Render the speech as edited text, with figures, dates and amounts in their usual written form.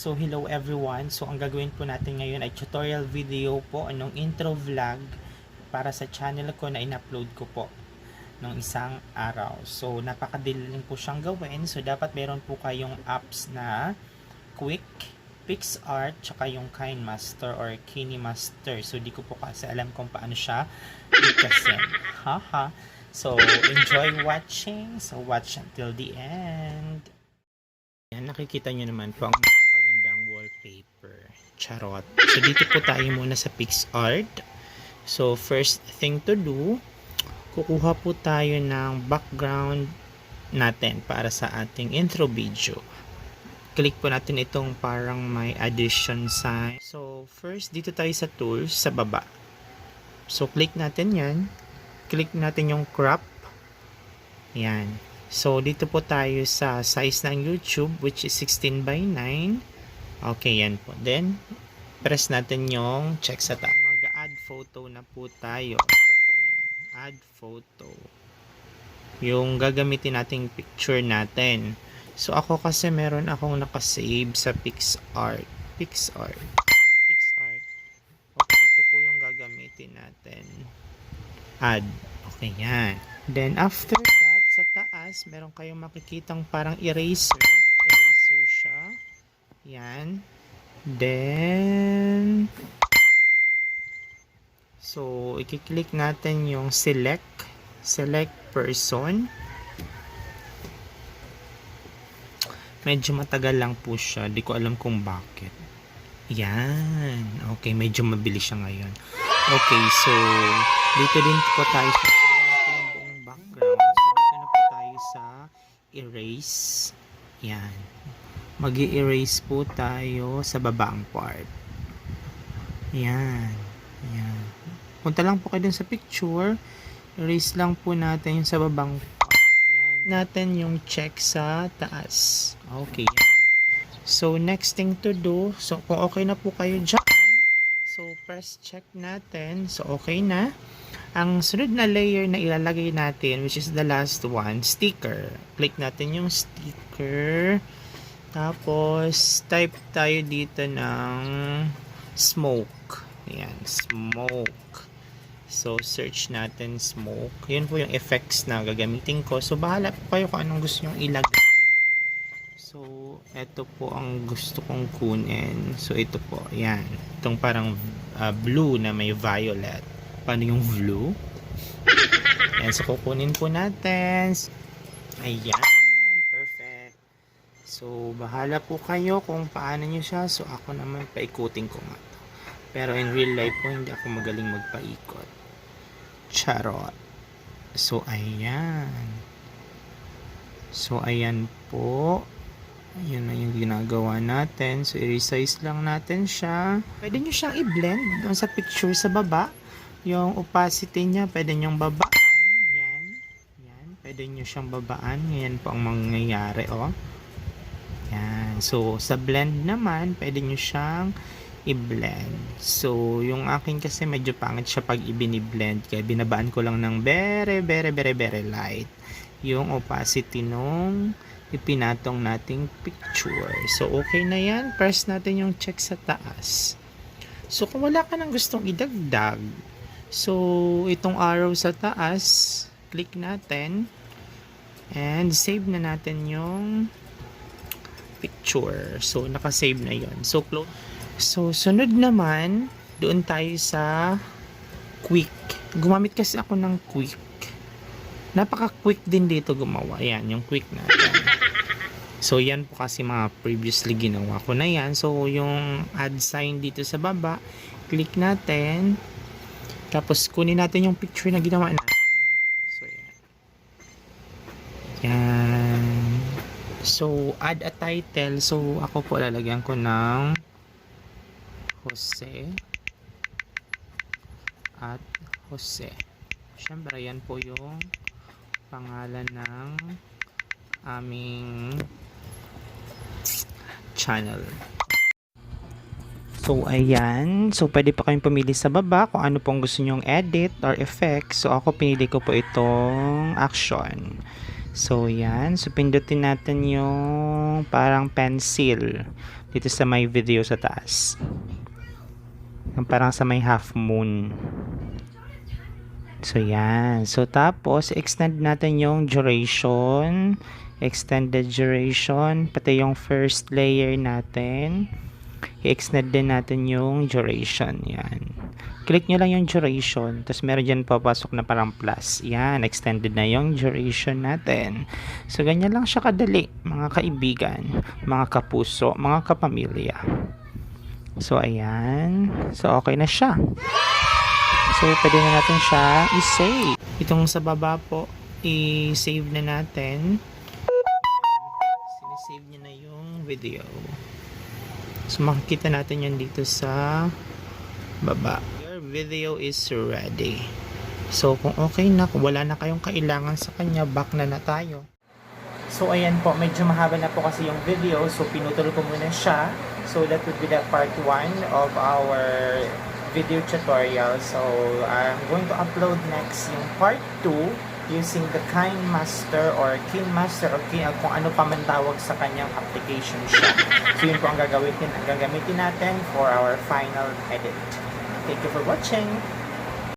So hello everyone. So ang gagawin po natin ngayon ay tutorial video po, anong intro vlog para sa channel ko na in-upload ko po ng isang araw. So napakadali lang po siyang gawin. So dapat meron po kayong apps na quik, picsart, tsaka yung kinemaster or kinemaster. So di ko po kasi alam kung paano siya ikasin. Haha. So enjoy watching. So watch until the end. Yan, nakikita nyo naman po ang napakagandang wallpaper. Charot. So, dito po tayo muna sa picsart. So, first thing to do, kukuha po tayo ng background natin para sa ating intro video. Click po natin itong parang may addition sign. So, first, dito tayo sa tools, sa baba. So, click natin yan. Click natin yung crop. Yan. So, dito po tayo sa size ng YouTube, which is 16 by 9. Okay, yan po. Then, press natin yung check sa taas. Mag-add photo na po tayo. Ito po yan. Add photo. Yung gagamitin nating picture natin. So, ako kasi meron akong nakasave sa picsart. Picsart. Picsart. Okay, ito po yung gagamitin natin. Add. Okay, yan. Then, after that, sa taas, meron kayong makikitang parang eraser. Eraser siya. Yan. Then, so, i-click natin yung select. Select person. Medyo matagal lang po siya. Di ko alam kung bakit. Yan. Okay, medyo mabilis siya ngayon. Okay, so, dito din po tayo sa erase. Yan. Mag-i-erase po tayo sa babaang part. Yan. Yan. Punta lang po kayo dun sa picture. Erase lang po natin yung sa babang part. Yan. Natin yung check sa taas. Okay. Yan. So, next thing to do. So, kung okay na po kayo dyan. So, press check natin. So, okay na. Ang sunod na layer na ilalagay natin, which is the last one, sticker. Click natin yung sticker. Tapos, type tayo dito ng smoke. Ayan, smoke. So, search natin smoke. Yun po yung effects na gagamitin ko. So, bahala po kayo kung anong gusto nyong ilagay. So, ito po ang gusto kong kunin. So, ito po. Ayan. Itong parang blue na may violet. Paano yung blue? Ayan, so kukunin po natin. Ayan, perfect. So, bahala po kayo kung paano nyo siya. So, ako naman paikutin ko nga to. Pero in real life po, hindi ako magaling magpaikot. Charot. So, ayan. So, ayan po. Ayan na yung ginagawa natin. So, i-resize lang natin siya. Pwede nyo siyang i-blend doon sa picture sa baba. Yung opacity niya, pwede nyong babaan. Yan. Yan. Pwede nyo siyang babaan. Yan po ang mangyayari, oh. Yan. So, sa blend naman, pwede nyo siyang i-blend. So, yung akin kasi medyo pangit siya pag i-blend. Kaya binabaan ko lang ng very light. Yung opacity nung ipinatong nating picture. So, okay na yan. Press natin yung check sa taas. So, kung wala ka nang gustong idagdag, so, itong arrow sa taas, click natin, and save na natin yung picture. So, nakasave na yon. So, close. So, sunod naman, doon tayo sa quik. Gumamit kasi ako ng quik. Napaka-quick din dito gumawa. Ayan, yung quik natin. So, yan po kasi mga previously ginawa ko na yan. So, yung add sign dito sa baba, click natin. Tapos, kunin natin yung picture na ginawa natin. So, yan. Yan. So, add a title. So, ako po lalagyan ko ng Jose at Jose. Siyempre, yan po yung pangalan ng aming channel. So, ayan. So, pwede pa kayong pumili sa baba kung ano pong gusto nyong edit or effect. So, ako pinili ko po itong action. So, yan. So, pindutin natin yung parang pencil dito sa may video sa taas. Yung parang sa may half moon. So, yan. So, tapos, extend natin yung duration. Extended duration. Pati yung first layer natin. I-extend din natin yung duration. Yan. Click nyo lang yung duration. Tapos, meron dyan papasok na parang plus. Yan. Extended na yung duration natin. So, ganyan lang siya kadali. Mga kaibigan, mga kapuso, mga kapamilya. So, ayan. So, okay na siya. So, pwede na natin siya i-save. Itong sa baba po, i-save na natin. Sinisave niya na yung video. So, makikita natin yan dito sa baba. Your video is ready. So, kung okay na, kung wala na kayong kailangan sa kanya, back na tayo. So, ayan po, medyo mahaba na po kasi yung video. So, pinutol ko muna siya. So, that would be the part 1 of our video tutorial. So, I'm going to upload next yung part 2 using the kinemaster or kung ano pa man tawag sa kanyang application siya. So, yun po ang gagamitin natin for our final edit. Thank you for watching.